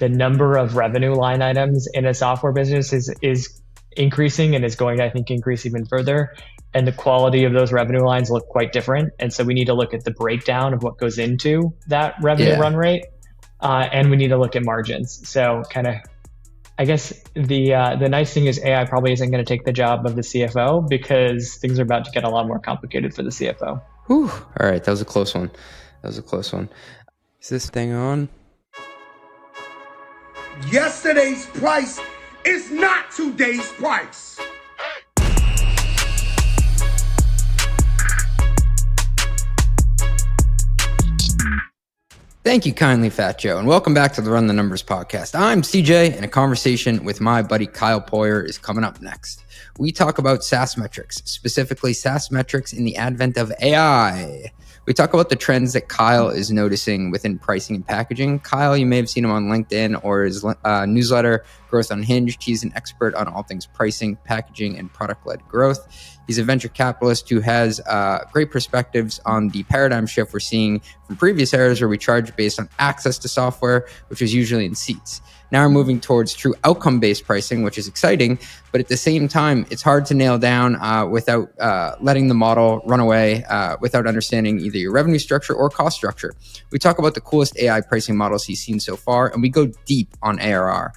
the number of revenue line items in a software business is increasing and is going to, I think, increase even further. And the quality of those revenue lines look quite different. And so we need to look at the breakdown of what goes into that revenue run rate. And we need to look at margins. So kind of, I guess the nice thing is AI probably isn't going to take the job of the CFO because things are about to get a lot more complicated for the CFO. Whew. All right. That was a close one. Is this thing on? Yesterday's price is not today's price. Thank you kindly, Fat Joe, and welcome back to the Run the Numbers podcast. I'm CJ, and a conversation with my buddy Kyle Poyar is coming up next. We talk about SaaS metrics, specifically SaaS metrics in the advent of AI. We talk about the trends that Kyle is noticing within pricing and packaging. Kyle, you may have seen him on LinkedIn or his newsletter, Growth Unhinged. He's an expert on all things pricing, packaging, and product-led growth. He's a venture capitalist who has great perspectives on the paradigm shift we're seeing from previous eras where we charge based on access to software, which is usually in seats. Now we're moving towards true outcome-based pricing, which is exciting, but at the same time, it's hard to nail down without letting the model run away, without understanding either your revenue structure or cost structure. We talk about the coolest AI pricing models he's seen so far, and we go deep on ARR,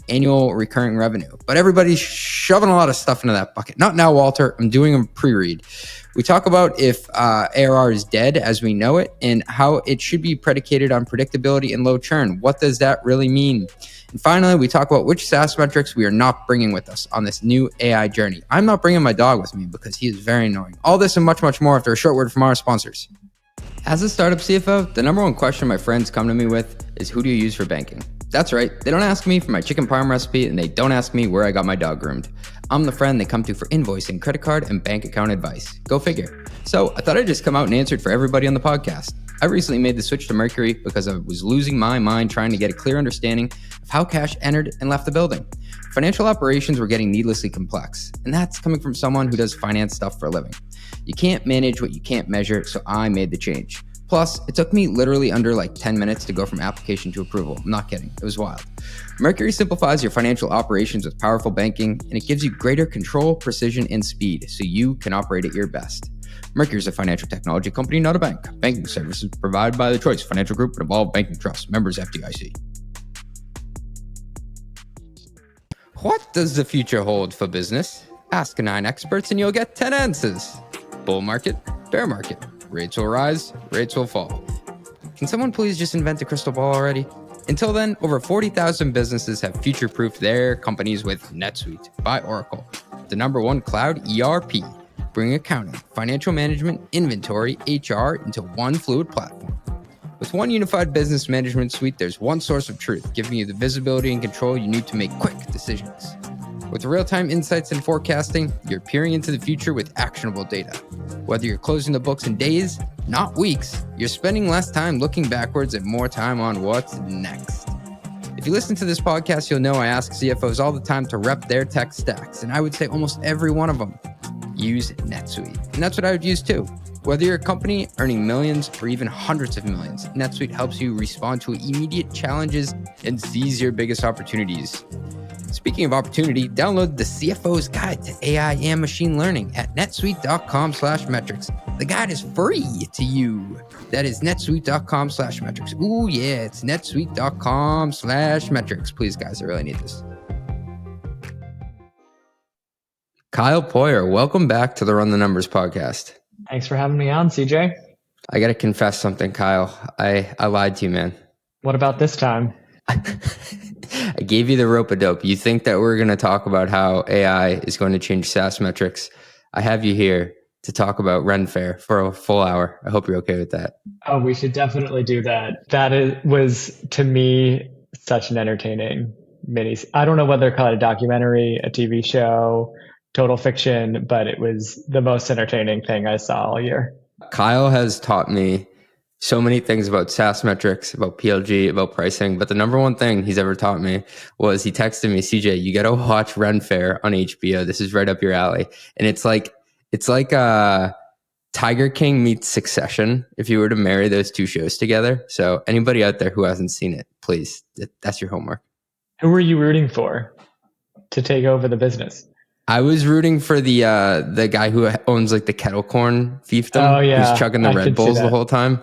annual recurring revenue. But everybody's shoving a lot of stuff into that bucket. Not now, Walter. I'm doing a pre-read. We talk about if ARR is dead as we know it and how it should be predicated on predictability and low churn. What does that really mean? And finally, we talk about which SaaS metrics we are not bringing with us on this new AI journey. I'm not bringing my dog with me because he is very annoying. All this and much, much more after a short word from our sponsors. As a startup CFO, the number one question my friends come to me with is, who do you use for banking? That's right. They don't ask me for my chicken parm recipe, and they don't ask me where I got my dog groomed. I'm the friend they come to for invoicing, credit card, and bank account advice. Go figure. So I thought I'd just come out and answer it for everybody on the podcast. I recently made the switch to Mercury because I was losing my mind trying to get a clear understanding of how cash entered and left the building. Financial operations were getting needlessly complex, and that's coming from someone who does finance stuff for a living. You can't manage what you can't measure, so I made the change. Plus, it took me literally under 10 minutes to go from application to approval. I'm not kidding. It was wild. Mercury simplifies your financial operations with powerful banking, and it gives you greater control, precision, and speed so you can operate at your best. Mercury is a financial technology company, not a bank. Banking services provided by the Choice Financial Group and Evolve Banking Trust. Members FDIC. What does the future hold for business? Ask 9 experts and you'll get 10 answers. Bull market, bear market. Rates will rise, rates will fall. Can someone please just invent a crystal ball already? Until then, over 40,000 businesses have future-proofed their companies with NetSuite by Oracle, the #1 cloud ERP, bringing accounting, financial management, inventory, HR into one fluid platform. With one unified business management suite, there's one source of truth, giving you the visibility and control you need to make quick decisions. With real-time insights and forecasting, you're peering into the future with actionable data. Whether you're closing the books in days, not weeks, you're spending less time looking backwards and more time on what's next. If you listen to this podcast, you'll know I ask CFOs all the time to rep their tech stacks, and I would say almost every one of them use NetSuite. And that's what I would use too. Whether you're a company earning millions or even hundreds of millions, NetSuite helps you respond to immediate challenges and seize your biggest opportunities. Speaking of opportunity, download the CFO's Guide to AI and Machine Learning at netsuite.com/metrics. The guide is free to you. That is netsuite.com/metrics. Ooh, yeah, it's netsuite.com/metrics. Please, guys, I really need this. Kyle Poyar, welcome back to the Run the Numbers podcast. Thanks for having me on, CJ. I got to confess something, Kyle. I lied to you, man. What about this time? I gave you the rope-a-dope. You think that we're going to talk about how AI is going to change SaaS metrics. I have you here to talk about Renfair for a full hour. I hope you're okay with that. Oh, we should definitely do that. Was, to me, such an entertaining I don't know whether to call it a documentary, a TV show, total fiction, but it was the most entertaining thing I saw all year. Kyle has taught me so many things about SaaS metrics, about PLG, about pricing. But the number one thing he's ever taught me was he texted me, CJ, you got to watch Renfair on HBO. This is right up your alley. And it's like Tiger King meets Succession if you were to marry those two shows together. So anybody out there who hasn't seen it, please, that's your homework. Who were you rooting for to take over the business? I was rooting for the guy who owns like the kettle corn fiefdom, Oh yeah, who's chugging the Red Bulls the whole time.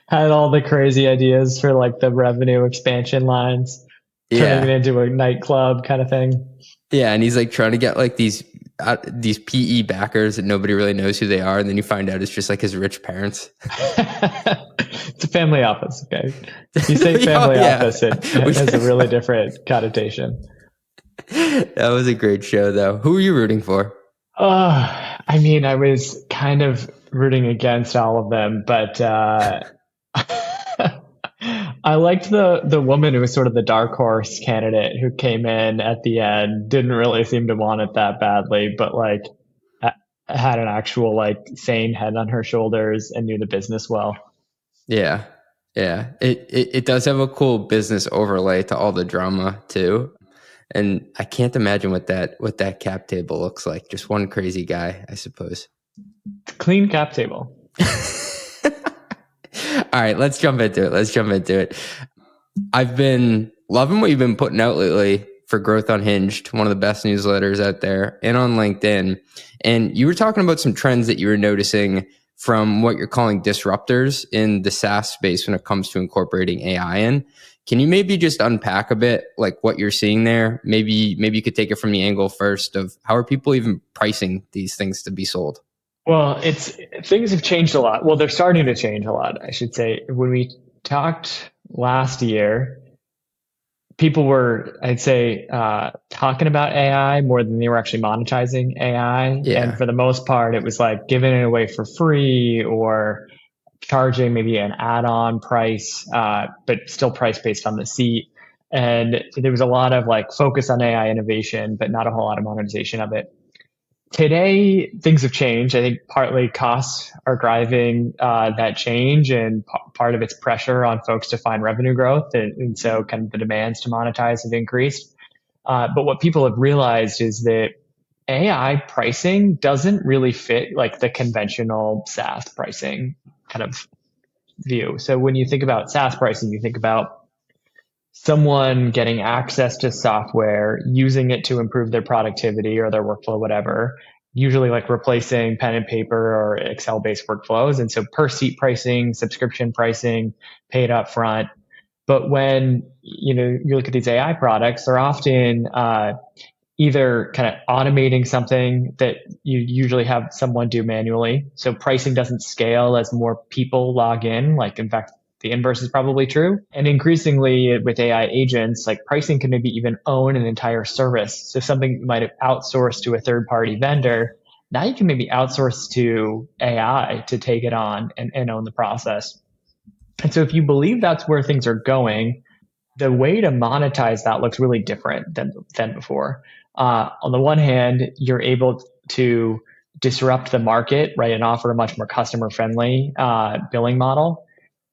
Had all the crazy ideas for like the revenue expansion lines, turning it into a nightclub kind of thing. Yeah, and he's like trying to get like these PE backers that nobody really knows who they are, and then you find out it's just like his rich parents. It's a family office, okay? You say family office, it has a really different connotation. That was a great show, though. Who were you rooting for? I mean, I was kind of rooting against all of them, but I liked the woman who was sort of the dark horse candidate who came in at the end, didn't really seem to want it that badly, but like had an actual like sane head on her shoulders and knew the business well. Yeah. It does have a cool business overlay to all the drama too. And I can't imagine what that cap table looks like. Just one crazy guy, I suppose. Clean cap table. All right, let's jump into it. I've been loving what you've been putting out lately for Growth Unhinged, one of the best newsletters out there, and on LinkedIn. And you were talking about some trends that you were noticing from what you're calling disruptors in the SaaS space when it comes to incorporating AI in. Can you maybe just unpack a bit like what you're seeing there? Maybe you could take it from the angle first of how are people even pricing these things to be sold? Well, things have changed a lot. Well, they're starting to change a lot, I should say. When we talked last year, people were, I'd say, talking about AI more than they were actually monetizing AI. Yeah. And for the most part, it was like giving it away for free or charging maybe an add-on price, but still price based on the seat. And there was a lot of like focus on AI innovation, but not a whole lot of monetization of it. Today, things have changed. I think partly costs are driving that change, and part of it's pressure on folks to find revenue growth. And so kind of the demands to monetize have increased. But what people have realized is that AI pricing doesn't really fit like the conventional SaaS pricing kind of view. So when you think about SaaS pricing, you think about someone getting access to software, using it to improve their productivity or their workflow, whatever, usually like replacing pen and paper or Excel-based workflows. And so per seat pricing, subscription pricing, paid up front. But when you look at these AI products, they're often either kind of automating something that you usually have someone do manually. So pricing doesn't scale as more people log in. Like, in fact, the inverse is probably true. And increasingly with AI agents, like pricing can maybe even own an entire service. So something you might have outsourced to a third-party vendor, now you can maybe outsource to AI to take it on and own the process. And so if you believe that's where things are going, the way to monetize that looks really different than before. On the one hand, you're able to disrupt the market, right, and offer a much more customer-friendly billing model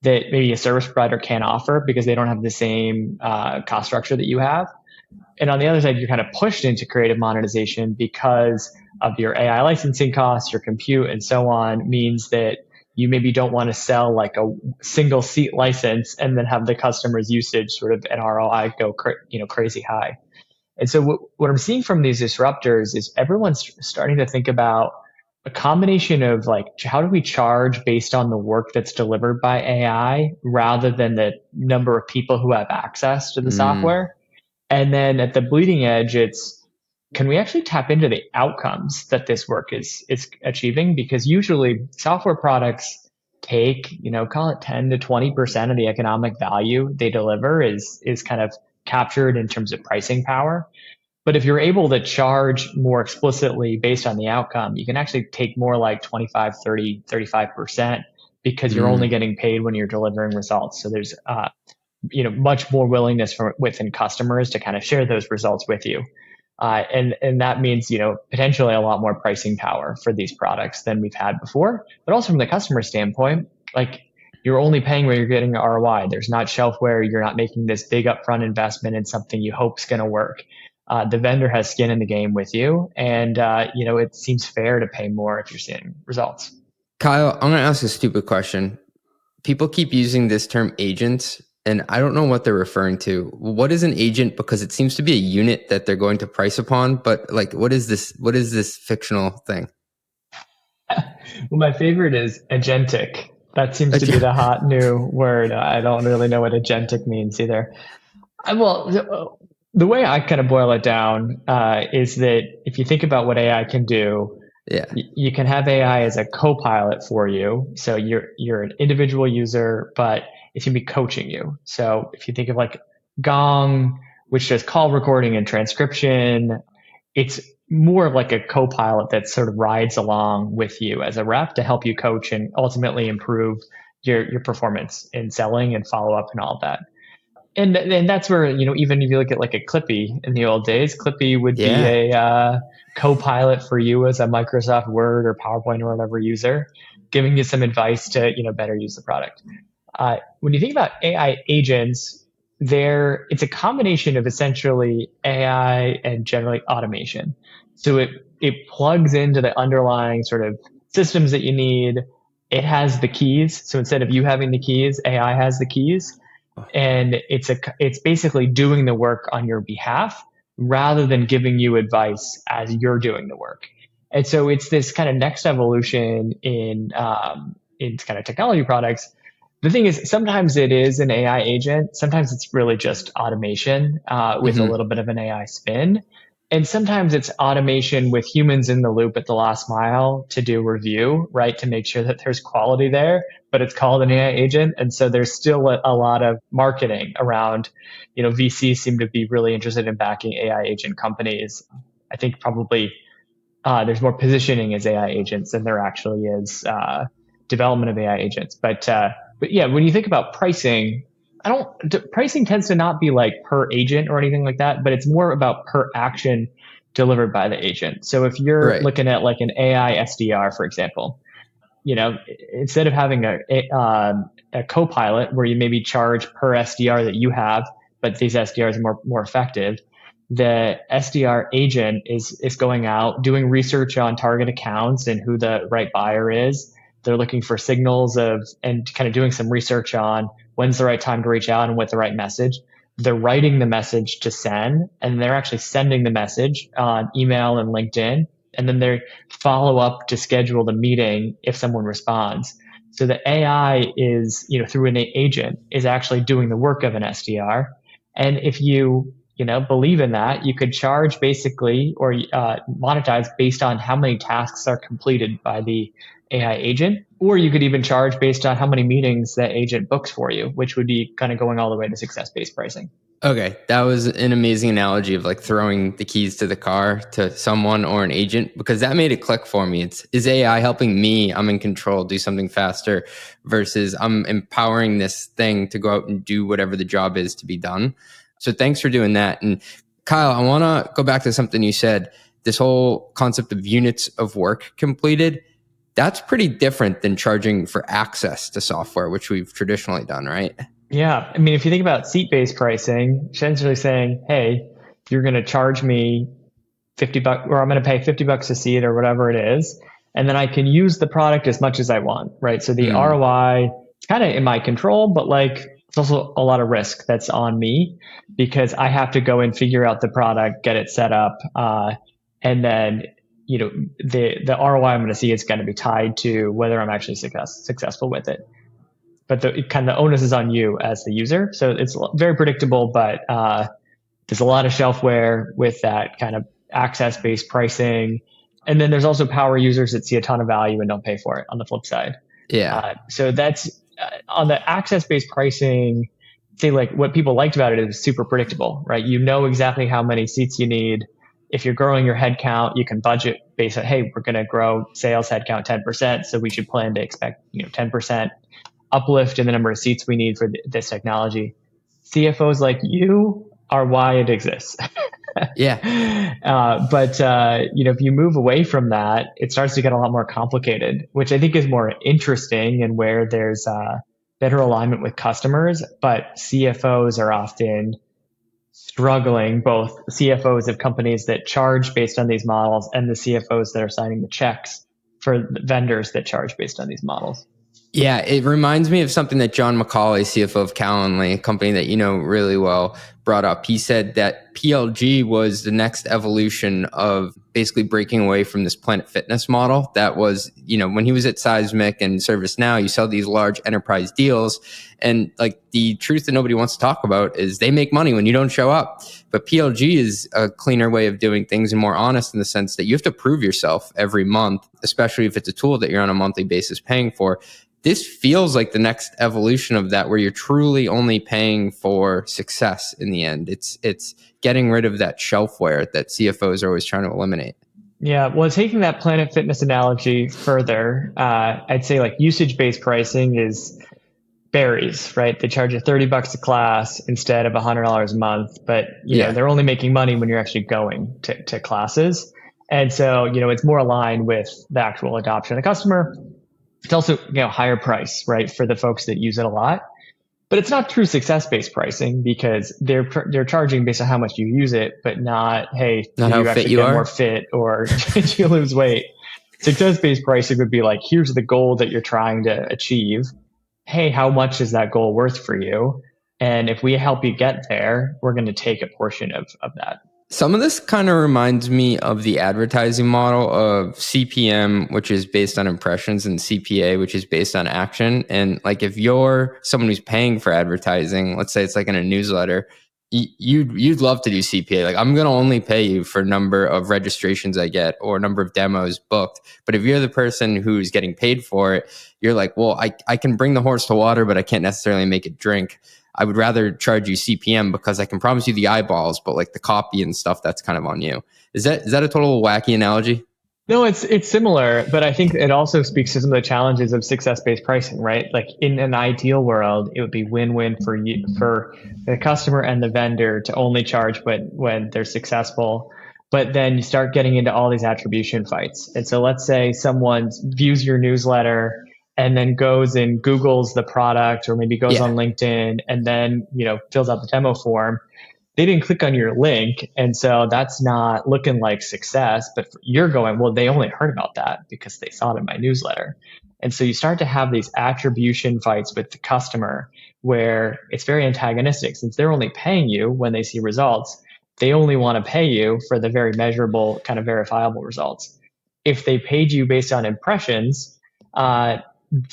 that maybe a service provider can't offer because they don't have the same cost structure that you have. And on the other side, you're kind of pushed into creative monetization because of your AI licensing costs, your compute, and so on, means that you maybe don't want to sell like a single seat license and then have the customer's usage sort of an ROI go crazy high. And so what I'm seeing from these disruptors is everyone's starting to think about a combination of like, how do we charge based on the work that's delivered by AI rather than the number of people who have access to the software? And then at the bleeding edge, can we actually tap into the outcomes that this work is achieving? Because usually software products take, call it 10 to 20% of the economic value they deliver is kind of captured in terms of pricing power. But if you're able to charge more explicitly based on the outcome, you can actually take more like 25, 30, 35% because you're only getting paid when you're delivering results. So there's, much more willingness within customers to kind of share those results with you. And that means, potentially a lot more pricing power for these products than we've had before. But also from the customer standpoint, like you're only paying where you're getting ROI. There's not shelfware. You're not making this big upfront investment in something you hope is going to work. the vendor has skin in the game with you, and it seems fair to pay more if you're seeing results. Kyle, I'm going to ask a stupid question. People keep using this term agents, and I don't know what they're referring to. What is an agent? Because it seems to be a unit that they're going to price upon, but like, what is this? What is this fictional thing? Well, my favorite is agentic. That seems to be the hot new word. I don't really know what agentic means either. Well, the way I kind of boil it down is that if you think about what AI can do, you can have AI as a co-pilot for you. So you're an individual user, but it can be coaching you. So if you think of like Gong, which does call recording and transcription, it's more of like a co-pilot that sort of rides along with you as a rep to help you coach and ultimately improve your performance in selling and follow up and all of that. And that's where, even if you look at like a Clippy in the old days, Clippy would be a co-pilot for you as a Microsoft Word or PowerPoint or whatever user, giving you some advice to, better use the product. When you think about AI agents, it's a combination of essentially AI and generally automation. So it plugs into the underlying sort of systems that you need. It has the keys. So instead of you having the keys, AI has the keys. And it's basically doing the work on your behalf rather than giving you advice as you're doing the work. And so it's this kind of next evolution in kind of technology products. The thing is, sometimes it is an AI agent. Sometimes it's really just automation with a little bit of an AI spin. And sometimes it's automation with humans in the loop at the last mile to do review, right? To make sure that there's quality there, but it's called an AI agent. And so there's still a lot of marketing around, VCs seem to be really interested in backing AI agent companies. I think probably there's more positioning as AI agents than there actually is development of AI agents. But yeah, when you think about pricing, pricing tends to not be like per agent or anything like that, but it's more about per action delivered by the agent. So if you're looking at like an AI SDR, for example, instead of having a co-pilot where you maybe charge per SDR that you have, but these SDRs are more effective, the SDR agent is going out doing research on target accounts and who the right buyer is. They're looking for signals and kind of doing some research on when's the right time to reach out and with the right message. They're writing the message to send, and they're actually sending the message on email and LinkedIn. And then they follow up to schedule the meeting if someone responds. So the AI is, through an agent, is actually doing the work of an SDR. And if you, believe in that, you could charge basically or monetize based on how many tasks are completed by the AI agent, or you could even charge based on how many meetings that agent books for you, which would be kind of going all the way to success-based pricing. Okay, that was an amazing analogy of like throwing the keys to the car to someone or an agent, because that made it click for me. Is AI helping me? I'm in control, do something faster, versus I'm empowering this thing to go out and do whatever the job is to be done. So thanks for doing that. And Kyle, I want to go back to something you said, this whole concept of units of work completed. That's pretty different than charging for access to software, which we've traditionally done, right? Yeah. I mean, if you think about seat-based pricing, essentially saying, hey, you're going to charge me $50 or I'm going to pay $50 a seat or whatever it is. And then I can use the product as much as I want, right? So the ROI is kind of in my control, but like it's also a lot of risk that's on me because I have to go and figure out the product, get it set up. And then, the ROI I'm going to see is going to be tied to whether I'm actually successful with it. But the onus is on you as the user. So it's very predictable, but there's a lot of shelfware with that kind of access-based pricing. And then there's also power users that see a ton of value and don't pay for it on the flip side. Yeah. So that's on the access-based pricing, say like what people liked about it is super predictable, right? You know exactly how many seats you need. If you're growing your headcount, you can budget based on, hey, we're going to grow sales headcount 10%. So we should plan to expect 10% uplift in the number of seats we need for this technology. CFOs like you are why it exists. Yeah. But if you move away from that, it starts to get a lot more complicated, which I think is more interesting and where there's better alignment with customers. But CFOs are often struggling, both CFOs of companies that charge based on these models and the CFOs that are signing the checks for the vendors that charge based on these models. Yeah, it reminds me of something that John McCauley, CFO of Calendly, a company that you know really well, brought up. He said that PLG was the next evolution of basically breaking away from this Planet Fitness model. That was, you know, when he was at Seismic and ServiceNow, you sell these large enterprise deals. And like the truth that nobody wants to talk about is they make money when you don't show up. But PLG is a cleaner way of doing things and more honest in the sense that you have to prove yourself every month, especially if it's a tool that you're on a monthly basis paying for. This feels like the next evolution of that, where you're truly only paying for success in the end. It's getting rid of that shelfware that CFOs are always trying to eliminate. Yeah, well, taking that Planet Fitness analogy further, I'd say like usage-based pricing varies, right? They charge you $30 a class instead of $100 a month, but you know they're only making money when you're actually going to classes, and so it's more aligned with the actual adoption of the customer. It's also higher price, right, for the folks that use it a lot. But it's not true success-based pricing because they're charging based on how much you use it, but not, hey, do you actually get more fit or did you lose weight? Success-based pricing would be like, here's the goal that you're trying to achieve. Hey, how much is that goal worth for you? And if we help you get there, we're going to take a portion of that. Some of this kind of reminds me of the advertising model of CPM, which is based on impressions, and CPA, which is based on action. And like if you're someone who's paying for advertising, let's say it's like in a newsletter, you'd love to do CPA. Like I'm going to only pay you for number of registrations I get or number of demos booked. But if you're the person who's getting paid for it, you're like, well, I can bring the horse to water, but I can't necessarily make it drink. I would rather charge you CPM because I can promise you the eyeballs, but like the copy and stuff, that's kind of on you. Is that a total wacky analogy? No, it's similar, but I think it also speaks to some of the challenges of success-based pricing, right? Like in an ideal world, it would be win-win for you, for the customer and the vendor to only charge when they're successful. But then you start getting into all these attribution fights. And so let's say someone views your newsletter and then goes and Googles the product or maybe goes on LinkedIn and then, fills out the demo form. They didn't click on your link. And so that's not looking like success, but you're going, well, they only heard about that because they saw it in my newsletter. And so you start to have these attribution fights with the customer where it's very antagonistic. Since they're only paying you when they see results, they only want to pay you for the very measurable, kind of verifiable results. If they paid you based on impressions,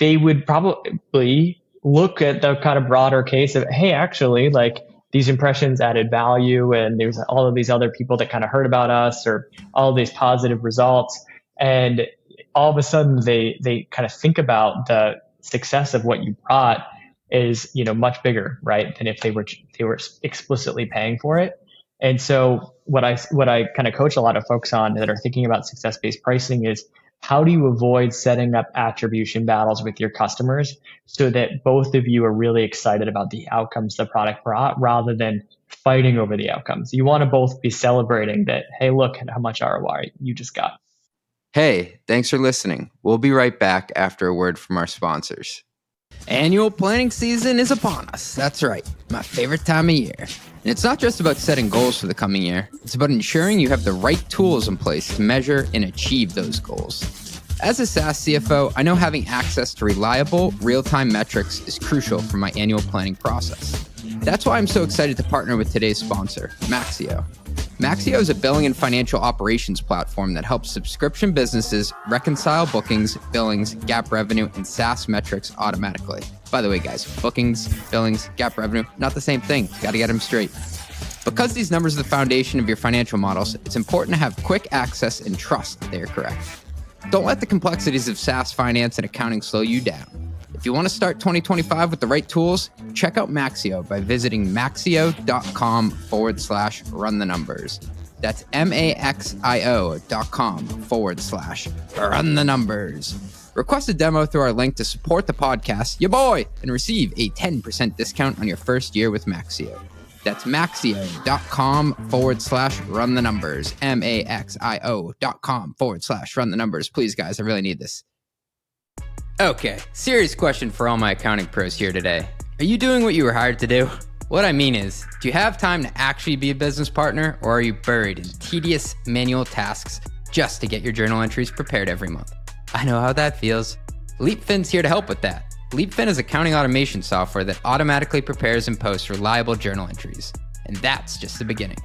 they would probably look at the kind of broader case of, hey, actually, like these impressions added value and there's all of these other people that kind of heard about us or all of these positive results. And all of a sudden they kind of think about the success of what you brought is, much bigger, right, than if they were explicitly paying for it. And so what I kind of coach a lot of folks on that are thinking about success-based pricing is, how do you avoid setting up attribution battles with your customers so that both of you are really excited about the outcomes the product brought rather than fighting over the outcomes? You want to both be celebrating that, hey, look at how much ROI you just got. Hey, thanks for listening. We'll be right back after a word from our sponsors. Annual planning season is upon us. That's right, my favorite time of year. And it's not just about setting goals for the coming year. It's about ensuring you have the right tools in place to measure and achieve those goals. As a SaaS CFO, I know having access to reliable, real-time metrics is crucial for my annual planning process. That's why I'm so excited to partner with today's sponsor, Maxio. Maxio is a billing and financial operations platform that helps subscription businesses reconcile bookings, billings, GAAP revenue, and SaaS metrics automatically. By the way, guys, bookings, billings, GAAP revenue, not the same thing. Got to get them straight. Because these numbers are the foundation of your financial models, it's important to have quick access and trust that they are correct. Don't let the complexities of SaaS finance and accounting slow you down. If you want to start 2025 with the right tools, check out Maxio by visiting maxio.com/run the numbers. That's maxio.com/run the numbers. Request a demo through our link to support the podcast, ya boy, and receive a 10% discount on your first year with Maxio. That's maxio.com/run the numbers. maxio.com/run the numbers. Please, guys, I really need this. Okay, serious question for all my accounting pros here today. Are you doing what you were hired to do? What I mean is, do you have time to actually be a business partner, or are you buried in tedious manual tasks just to get your journal entries prepared every month? I know how that feels. Leapfin's here to help with that. Leapfin is accounting automation software that automatically prepares and posts reliable journal entries. And that's just the beginning.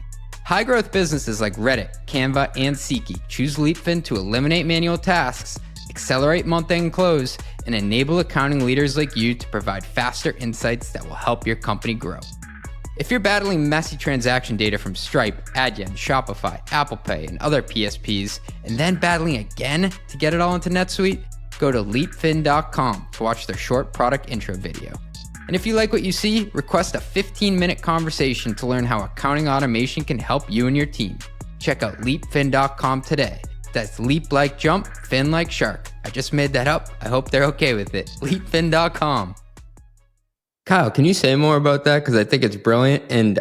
High growth businesses like Reddit, Canva, and Seeky choose Leapfin to eliminate manual tasks, accelerate month-end close, and enable accounting leaders like you to provide faster insights that will help your company grow. If you're battling messy transaction data from Stripe, Adyen, Shopify, Apple Pay, and other PSPs, and then battling again to get it all into NetSuite, go to leapfin.com to watch their short product intro video. And if you like what you see, request a 15-minute conversation to learn how accounting automation can help you and your team. Check out leapfin.com today. That's leap like jump, fin like shark. I just made that up. I hope they're okay with it. Leapfin.com. Kyle, can you say more about that? Because I think it's brilliant and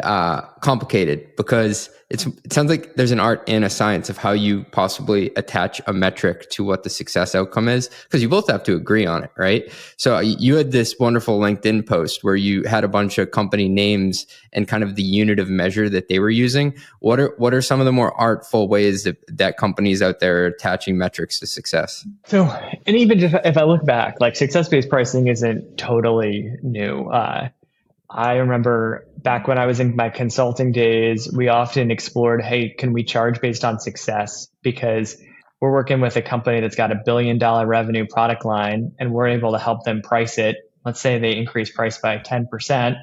complicated, because it sounds like there's an art and a science of how you possibly attach a metric to what the success outcome is, because you both have to agree on it, right? So you had this wonderful LinkedIn post where you had a bunch of company names and kind of the unit of measure that they were using. What are some of the more artful ways that companies out there are attaching metrics to success? So, and even if I look back, like success-based pricing isn't totally new. I remember back when I was in my consulting days, we often explored, hey, can we charge based on success? Because we're working with a company that's got $1 billion revenue product line, and we're able to help them price it. Let's say they increase price by 10%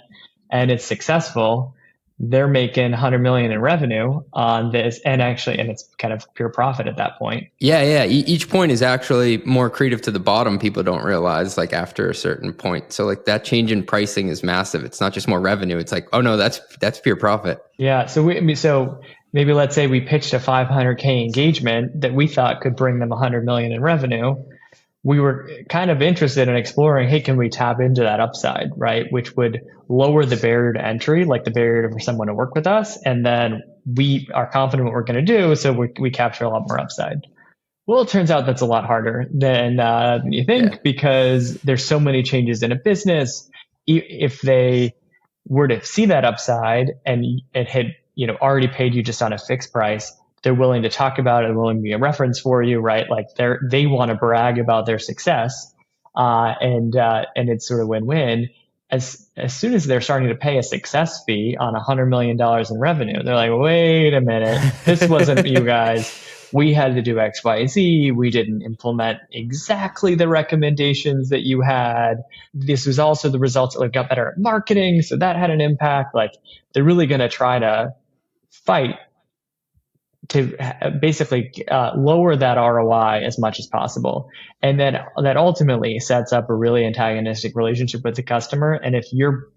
and it's successful. They're making 100 million in revenue on this, and it's kind of pure profit at that point. Yeah. Each point is actually more accretive to the bottom. People don't realize, like, after a certain point. So like that change in pricing is massive. It's not just more revenue. It's like, oh no, that's pure profit. Yeah. So maybe let's say we pitched a 500K engagement that we thought could bring them 100 million in revenue. We were kind of interested in exploring, hey, can we tap into that upside, right? Which would lower the barrier to entry, like the barrier for someone to work with us. And then we are confident what we're going to do. So we capture a lot more upside. Well, it turns out that's a lot harder than you think, because there's so many changes in a business. If they were to see that upside and it had, already paid you just on a fixed price, they're willing to talk about it, they're willing to be a reference for you, right? Like they want to brag about their success, and it's sort of win-win. As soon as they're starting to pay a success fee on $100 million in revenue, they're like, wait a minute, this wasn't you guys. We had to do X, Y, Z. We didn't implement exactly the recommendations that you had. This was also the results that we got better at marketing, so that had an impact. Like, they're really going to try to fight to basically lower that ROI as much as possible. And then that ultimately sets up a really antagonistic relationship with the customer. And if your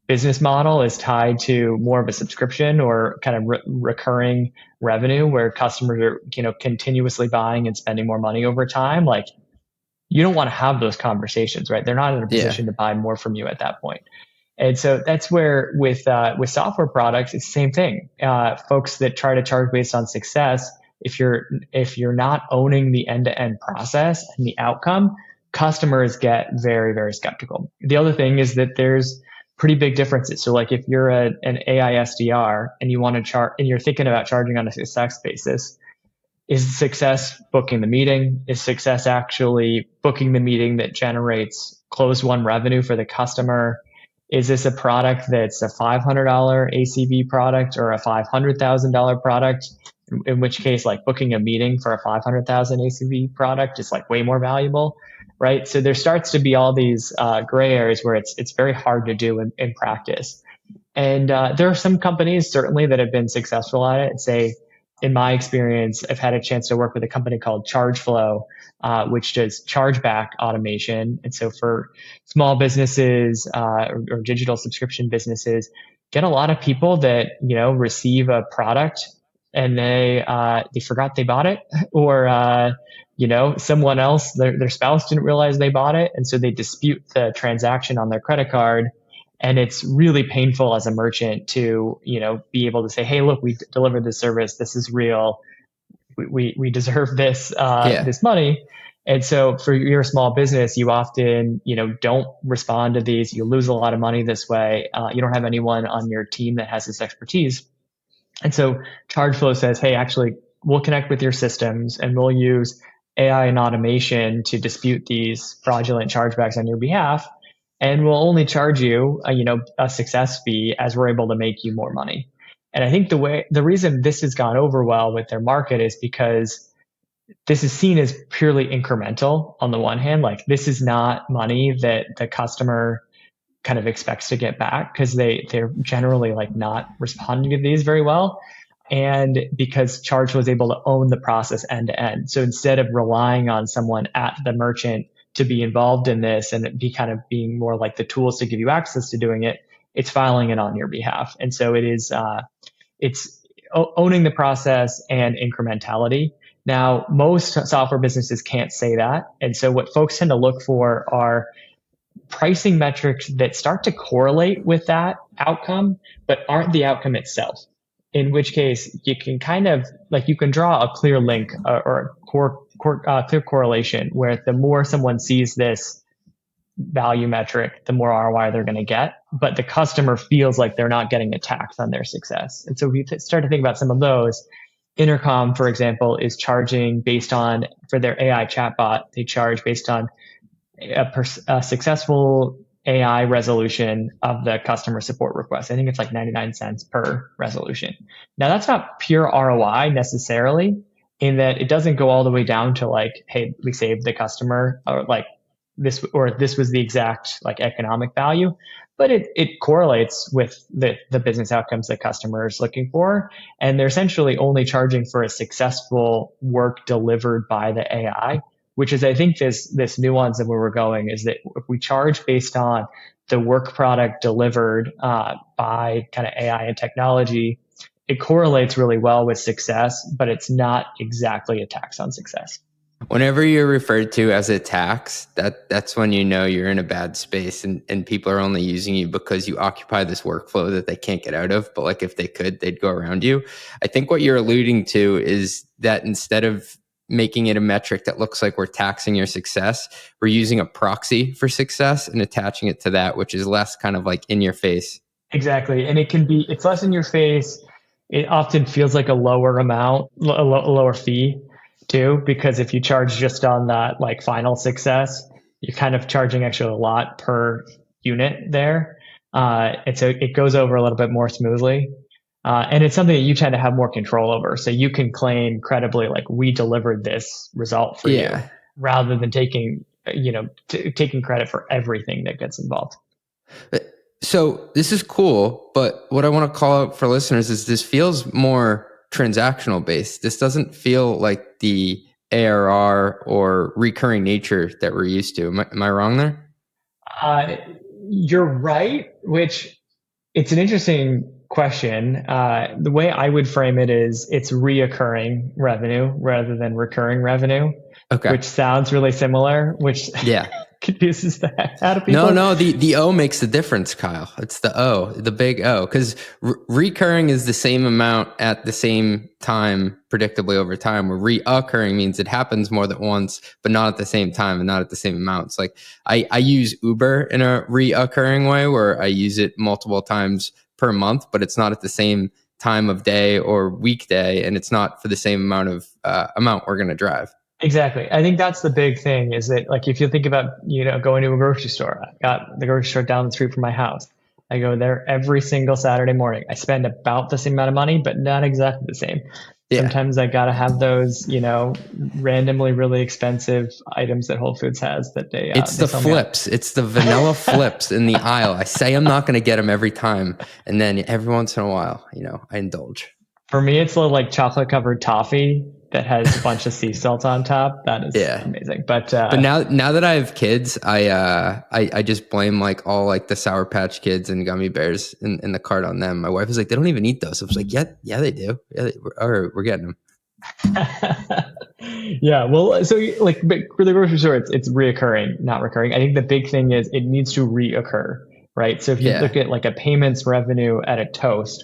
business model is tied to more of a subscription or kind of recurring revenue where customers are, continuously buying and spending more money over time, like, you don't want to have those conversations, right? They're not in a position to buy more from you at that point. And so that's where with software products, it's the same thing. Folks that try to charge based on success, if you're not owning the end-to-end process and the outcome, customers get very, very skeptical. The other thing is that there's pretty big differences. So like if you're an AI SDR and you want to charge, and you're thinking about charging on a success basis, is success booking the meeting? Is success actually booking the meeting that generates closed won revenue for the customer? Is this a product that's a $500 ACV product or a $500,000 product? In which case, like, booking a meeting for a $500,000 ACV product is like way more valuable, right? So there starts to be all these gray areas where it's very hard to do in practice. And there are some companies certainly that have been successful at it. Say, in my experience, I've had a chance to work with a company called ChargeFlow, which does chargeback automation. And so for small businesses or digital subscription businesses, get a lot of people that, receive a product and they forgot they bought it, or someone else, their spouse didn't realize they bought it, and so they dispute the transaction on their credit card. And it's really painful as a merchant to, be able to say, hey, look, we delivered this service. This is real. We deserve this, this money. And so for your small business, you often, don't respond to these. You lose a lot of money this way. You don't have anyone on your team that has this expertise. And so ChargeFlow says, hey, actually, we'll connect with your systems and we'll use AI and automation to dispute these fraudulent chargebacks on your behalf. And we'll only charge you, a success fee as we're able to make you more money. And I think the reason this has gone over well with their market is because this is seen as purely incremental on the one hand. Like, this is not money that the customer kind of expects to get back, because they're generally like not responding to these very well. And because Charge was able to own the process end to end. So instead of relying on someone at the merchant to be involved in this and be kind of being more like the tools to give you access to doing it, it's filing it on your behalf. And so it's owning the process and incrementality. Now, most software businesses can't say that. And so what folks tend to look for are pricing metrics that start to correlate with that outcome, but aren't the outcome itself. In which case, you can kind of you can draw a clear link or a clear correlation where the more someone sees this value metric, the more ROI they're going to get. But the customer feels like they're not getting a tax on their success. And so we start to think about some of those. Intercom, for example, is charging based on, for their AI chatbot, they charge based on a successful AI resolution of the customer support request. I think it's like 99 cents per resolution. Now, that's not pure ROI necessarily, in that it doesn't go all the way down to like, hey, we saved the customer, or like this was the exact like economic value, but it correlates with the business outcomes the customer is looking for. And they're essentially only charging for a successful work delivered by the AI, which is, I think, this nuance of where we're going, is that if we charge based on the work product delivered by kind of AI and technology, it correlates really well with success, but it's not exactly a tax on success. Whenever you're referred to as a tax, that's when you know you're in a bad space, and people are only using you because you occupy this workflow that they can't get out of. But like, if they could, they'd go around you. I think what you're alluding to is that instead of making it a metric that looks like we're taxing your success, we're using a proxy for success and attaching it to that, which is less kind of like in your face. Exactly. And it's less in your face. It often feels like a lower amount, a lower fee too, because if you charge just on that like final success, you're kind of charging actually a lot per unit there. And so it goes over a little bit more smoothly. And it's something that you tend to have more control over. So you can claim credibly, like, we delivered this result for you, rather than taking credit for everything that gets involved. So this is cool, but what I want to call out for listeners is this feels more transactional based. This doesn't feel like the ARR or recurring nature that we're used to. Am I wrong there? You're right, which it's an interesting question. The way I would frame it is it's reoccurring revenue rather than recurring revenue, which sounds really similar, which confuses the heck out of people. No, the O makes the difference, Kyle. It's the O, the big O, because recurring is the same amount at the same time, predictably over time, where reoccurring means it happens more than once, but not at the same time and not at the same amounts. Like I use Uber in a reoccurring way, where I use it multiple times per month, but it's not at the same time of day or weekday, and it's not for the same amount of amount we're going to drive. Exactly. I think that's the big thing, is that, like, if you think about, going to a grocery store, I've got the grocery store down the street from my house. I go there every single Saturday morning. I spend about the same amount of money, but not exactly the same. Yeah. Sometimes I got to have those, randomly really expensive items that Whole Foods has that they. It's the flips. It's the vanilla flips in the aisle. I say I'm not going to get them every time, and then every once in a while, I indulge. For me, it's a little like chocolate covered toffee that has a bunch of sea salt on top. That is amazing. But now that I have kids, I just blame like all like the Sour Patch Kids and gummy bears in the cart on them. My wife was like, they don't even eat those. I was like, yeah, they do. Yeah, we're getting them. Yeah. Well, so like for the grocery store, it's reoccurring, not recurring. I think the big thing is it needs to reoccur, right? So if you look at like a payments revenue at a Toast,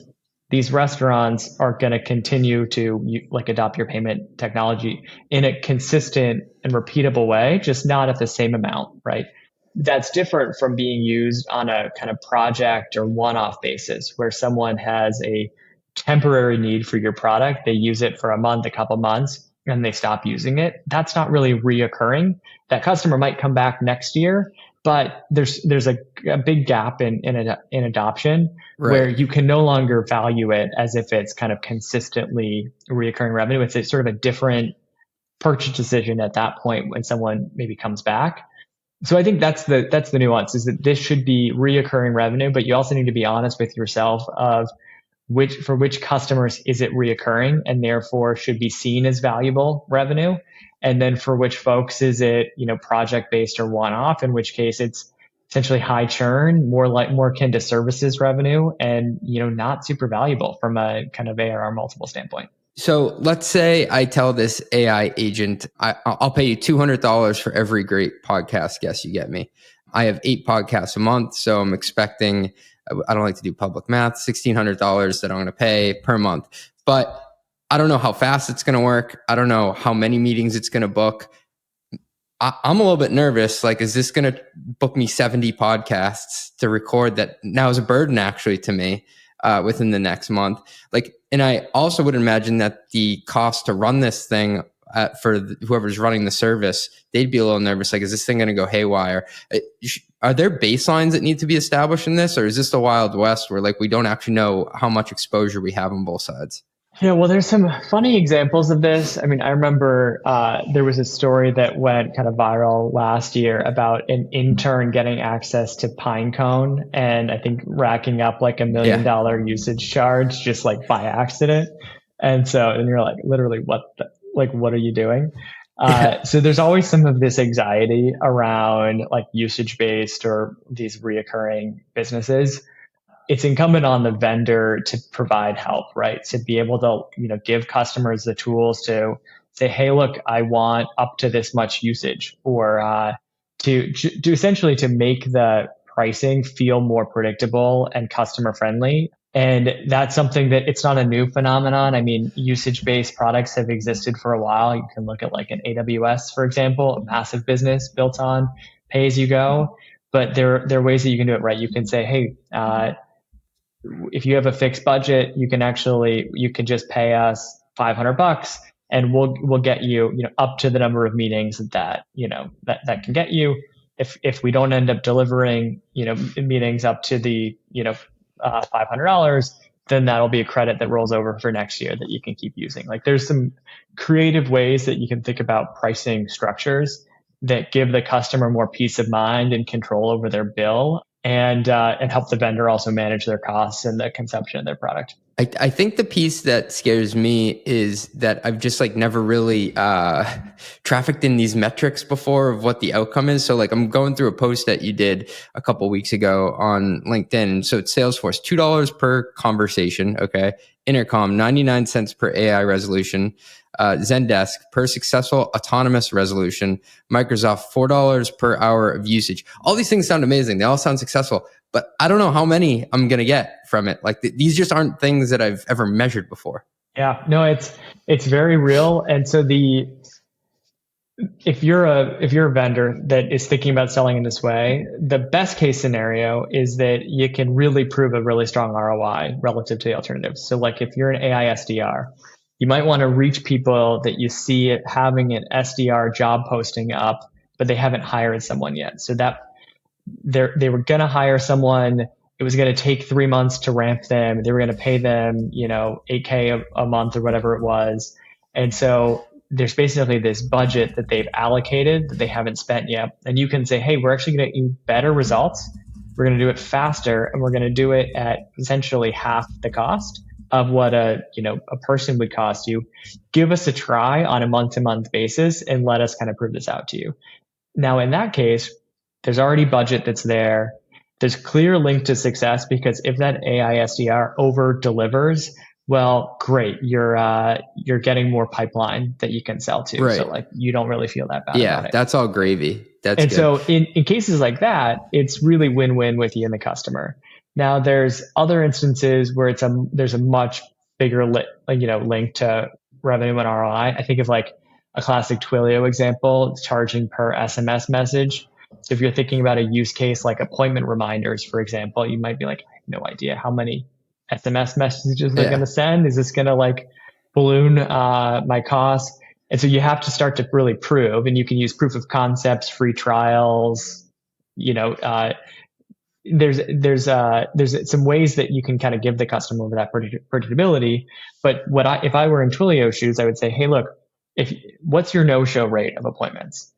these restaurants are going to continue to like adopt your payment technology in a consistent and repeatable way, just not at the same amount, right? That's different from being used on a kind of project or one-off basis where someone has a temporary need for your product. They use it for a month, a couple months, and they stop using it. That's not really reoccurring. That customer might come back next year, but there's a big gap in adoption where you can no longer value it as if it's kind of consistently reoccurring revenue. It's a sort of a different purchase decision at that point when someone maybe comes back. So I think that's the nuance, is that this should be reoccurring revenue, but you also need to be honest with yourself of for which customers is it reoccurring and therefore should be seen as valuable revenue. And then for which folks is it, project based or one off, in which case it's essentially high churn, more akin to services revenue, and not super valuable from a kind of ARR multiple standpoint. So let's say I tell this AI agent, I'll pay you $200 for every great podcast guest you get me. I have 8 podcasts a month, so I'm expecting, I don't like to do public math, $1,600 that I'm going to pay per month. But I don't know how fast it's going to work. I don't know how many meetings it's going to book. I'm a little bit nervous. Like, is this going to book me 70 podcasts to record that now is a burden actually to me within the next month? Like, and I also would imagine that the cost to run this thing for whoever's running the service, they'd be a little nervous. Like, is this thing going to go haywire? Are there baselines that need to be established in this? Or is this the Wild West where like we don't actually know how much exposure we have on both sides? Yeah, well, there's some funny examples of this. I mean, I remember there was a story that went kind of viral last year about an intern getting access to Pinecone and I think racking up like $1 million usage charge just like by accident. And you're like, literally, what are you doing? So there's always some of this anxiety around like usage-based or these reoccurring businesses. It's incumbent on the vendor to provide help, right? To be able to, give customers the tools to say, hey, look, I want up to this much usage, or to essentially to make the pricing feel more predictable and customer friendly. And that's something that it's not a new phenomenon. I mean, usage-based products have existed for a while. You can look at like an AWS, for example, a massive business built on pay as you go. But there are ways that you can do it right. You can say, hey, if you have a fixed budget, you can just pay us $500 and we'll get you, up to the number of meetings that can get you. If we don't end up delivering, meetings up to the, $500, then that'll be a credit that rolls over for next year that you can keep using. Like, there's some creative ways that you can think about pricing structures that give the customer more peace of mind and control over their bill, and help the vendor also manage their costs and the consumption of their product. I think the piece that scares me is that I've just like never really trafficked in these metrics before of what the outcome is. So like I'm going through a post that you did a couple of weeks ago on LinkedIn. So it's Salesforce, $2 per conversation. Okay. Intercom, 99 cents per AI resolution. Zendesk per successful autonomous resolution. Microsoft, $4 per hour of usage. All these things sound amazing. They all sound successful, but I don't know how many I'm going to get from it. Like these just aren't things that I've ever measured before. Yeah, no, it's very real. And so if you're a vendor that is thinking about selling in this way, the best case scenario is that you can really prove a really strong ROI relative to the alternatives. So like if you're an AI SDR, you might want to reach people that you see it having an SDR job posting up, but they haven't hired someone yet. So that they were going to hire someone. It was going to take 3 months to ramp them. They were going to pay them, $8K a month or whatever it was. And so there's basically this budget that they've allocated that they haven't spent yet. And you can say, hey, we're actually going to get you better results. We're going to do it faster, and we're going to do it at essentially half the cost of what a person would cost you. Give us a try on a month-to-month basis and let us kind of prove this out to you. Now, in that case, there's already budget that's there. There's clear link to success, because if that AI SDR over delivers, well, great. You're getting more pipeline that you can sell to. Right. So like you don't really feel that bad. Yeah, about it. That's all gravy. That's and good. so in cases like that, it's really win-win with you and the customer. Now there's other instances where there's a much bigger link to revenue and ROI. I think of like a classic Twilio example, it's charging per SMS message. So if you're thinking about a use case like appointment reminders, for example, you might be like, I have no idea how many SMS messages they're going to send. Is this going to like balloon my costs? And so you have to start to really prove, and you can use proof of concepts, free trials, there's some ways that you can kind of give the customer that predictability. But if I were in Twilio's shoes, I would say, hey, look, what's your no-show rate of appointments?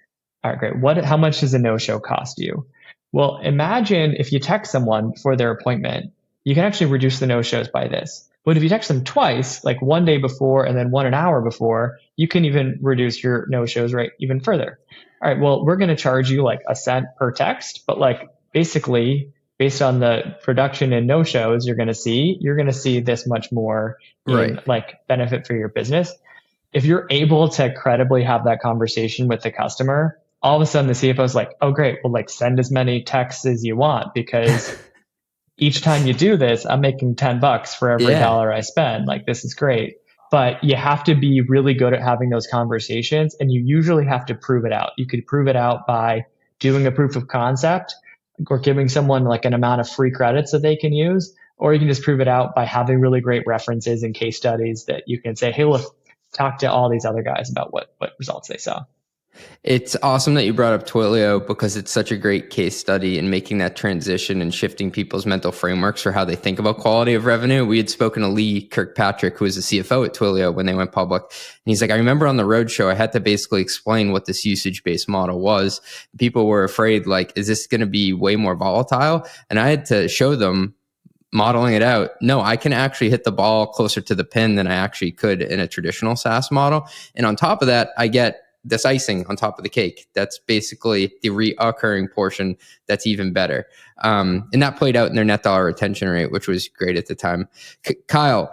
All right, great. How much does a no-show cost you? Well, imagine if you text someone for their appointment, you can actually reduce the no-shows by this. But if you text them twice, like one day before and then one an hour before, you can even reduce your no-shows rate even further. All right, well, we're going to charge you like $0.01 per text, but like basically based on the production and no-shows you're going to see this much more in like benefit for your business. If you're able to credibly have that conversation with the customer, all of a sudden the CFO is like, oh, great. Well, like send as many texts as you want because each time you do this, I'm making $10 for every dollar I spend. Like, this is great. But you have to be really good at having those conversations, and you usually have to prove it out. You could prove it out by doing a proof of concept or giving someone like an amount of free credits that they can use, or you can just prove it out by having really great references and case studies that you can say, hey, look, talk to all these other guys about what results they saw. It's awesome that you brought up Twilio because it's such a great case study in making that transition and shifting people's mental frameworks for how they think about quality of revenue. We had spoken to Lee Kirkpatrick, who was the CFO at Twilio when they went public. And he's like, I remember on the roadshow, I had to basically explain what this usage-based model was. People were afraid, like, is this going to be way more volatile? And I had to show them, modeling it out, no, I can actually hit the ball closer to the pin than I actually could in a traditional SaaS model. And on top of that, I get this icing on top of the cake. That's basically the reoccurring portion that's even better. And that played out in their net dollar retention rate, which was great at the time. Kyle,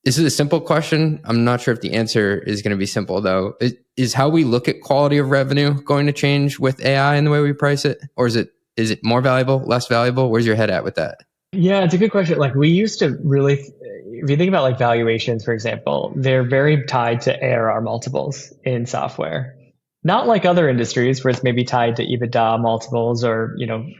this is a simple question. I'm not sure if the answer is going to be simple, though. Is how we look at quality of revenue going to change with AI and the way we price it? Or is it more valuable, less valuable? Where's your head at with that? Yeah, it's a good question. Like, we used to really, if you think about like valuations, for example, they're very tied to ARR multiples in software. Not like other industries where it's maybe tied to EBITDA multiples or, you're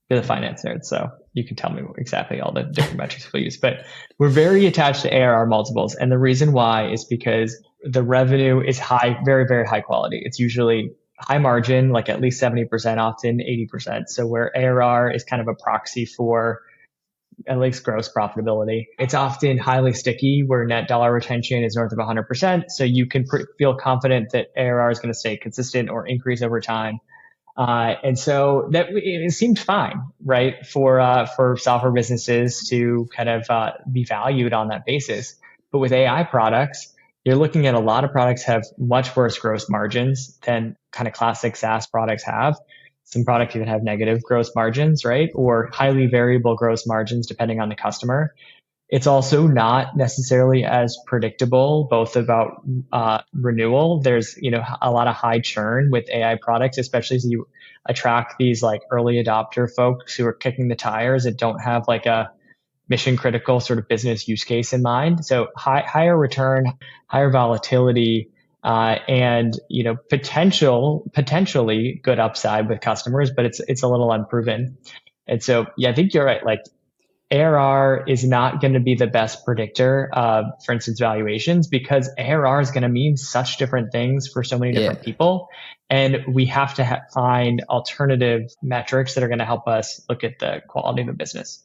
the finance nerd, so you can tell me exactly all the different metrics we use. But we're very attached to ARR multiples. And the reason why is because the revenue is high, very, very high quality. It's usually high margin, like at least 70%, often 80%. So where ARR is kind of a proxy for at least gross profitability. It's often highly sticky where net dollar retention is north of 100%. So you can feel confident that ARR is going to stay consistent or increase over time. And so that it seemed fine, right, for software businesses to kind of be valued on that basis. But with AI products, you're looking at a lot of products have much worse gross margins than kind of classic SaaS products have. Some products even have negative gross margins, right? Or highly variable gross margins, depending on the customer. It's also not necessarily as predictable, both about renewal. There's, a lot of high churn with AI products, especially as you attract these like early adopter folks who are kicking the tires that don't have like a mission critical sort of business use case in mind. So higher return, higher volatility, and potentially good upside with customers, but it's a little unproven. And so, yeah, I think you're right. Like, ARR is not going to be the best predictor of, for instance, valuations, because ARR is going to mean such different things for so many different people. And we have to find alternative metrics that are going to help us look at the quality of a business.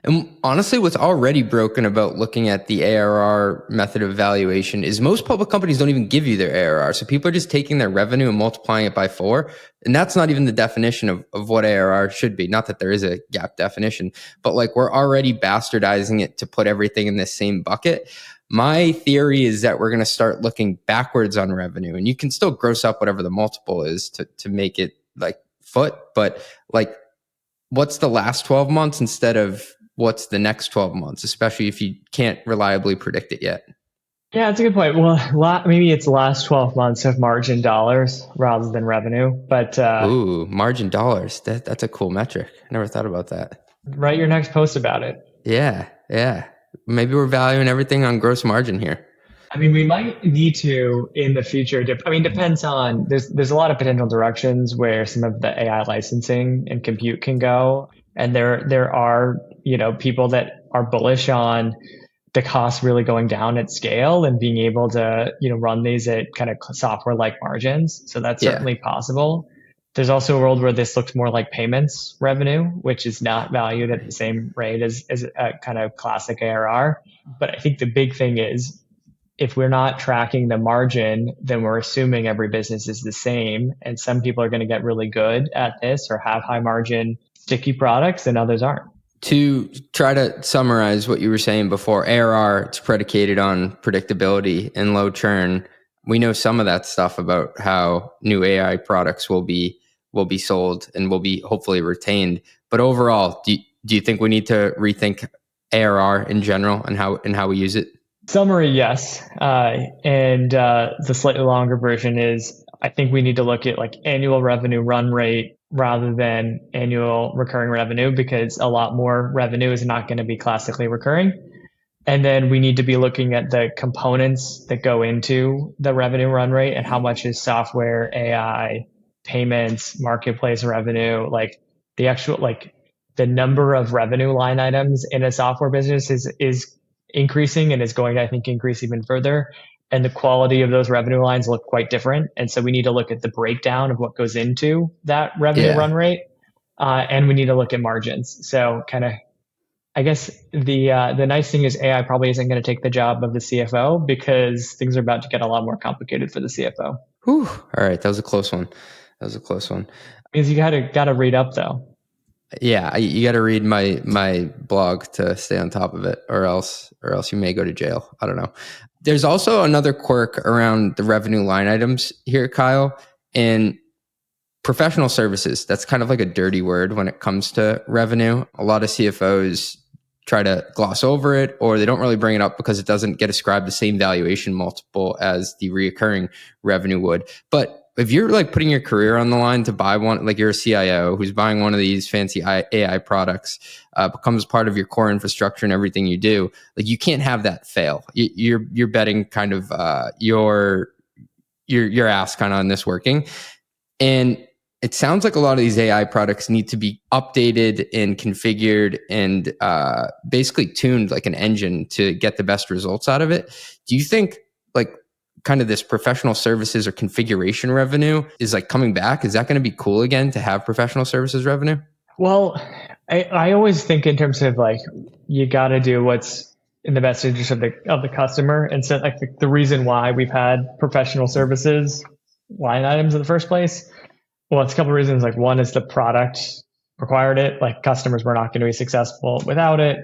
And honestly, what's already broken about looking at the ARR method of valuation is most public companies don't even give you their ARR. So people are just taking their revenue and multiplying it by 4. And that's not even the definition of what ARR should be. Not that there is a gap definition, but like we're already bastardizing it to put everything in this same bucket. My theory is that we're going to start looking backwards on revenue, and you can still gross up whatever the multiple is to make it like foot, but like what's the last 12 months instead of what's the next 12 months, especially if you can't reliably predict it yet. Yeah, that's a good point. Well, maybe it's the last 12 months of margin dollars rather than revenue. But ooh, margin dollars. That's a cool metric. I never thought about that. Write your next post about it. Yeah. Yeah. Maybe we're valuing everything on gross margin here. I mean, we might need to in the future. I mean, depends on there's a lot of potential directions where some of the AI licensing and compute can go, and there are people that are bullish on the cost really going down at scale and being able to run these at kind of software like margins. So that's Yeah. certainly possible. There's also a world where this looks more like payments revenue, which is not valued at the same rate as a kind of classic ARR. But I think the big thing is if we're not tracking the margin, then we're assuming every business is the same. And some people are going to get really good at this or have high margin sticky products and others aren't. To try to summarize what you were saying before, ARR, it's predicated on predictability and low churn. We know some of that stuff about how new AI products will be sold and will be hopefully retained. But overall, do you think we need to rethink ARR in general and how we use it? Summary, yes. And the slightly longer version is I think we need to look at like annual revenue run rate rather than annual recurring revenue because a lot more revenue is not going to be classically recurring. And then we need to be looking at the components that go into the revenue run rate and how much is software, AI, payments, marketplace revenue, like the actual like the number of revenue line items in a software business is increasing and is going to, I think, increase even further. And the quality of those revenue lines look quite different. And so we need to look at the breakdown of what goes into that revenue run rate. And we need to look at margins. So kind of, I guess the nice thing is AI probably isn't going to take the job of the CFO because things are about to get a lot more complicated for the CFO. Whew. All right. That was a close one. Because you gotta read up though. Yeah, you got to read my blog to stay on top of it, or else you may go to jail. I don't know. There's also another quirk around the revenue line items here, Kyle, and professional services. That's kind of like a dirty word when it comes to revenue. A lot of CFOs try to gloss over it, or they don't really bring it up because it doesn't get ascribed the same valuation multiple as the reoccurring revenue would. But if you're like putting your career on the line to buy one, like you're a CIO who's buying one of these fancy AI products, becomes part of your core infrastructure and everything you do, like you can't have that fail. You're betting kind of your ass kind of on this working. And it sounds like a lot of these AI products need to be updated and configured and basically tuned like an engine to get the best results out of it. Do you think like kind of this professional services or configuration revenue is like coming back? Is that going to be cool again to have professional services revenue? Well, I always think in terms of like you got to do what's in the best interest of the customer, and so like the reason why we've had professional services line items in the first place. Well, it's a couple of reasons. Like one is the product required it. Like customers were not going to be successful without it.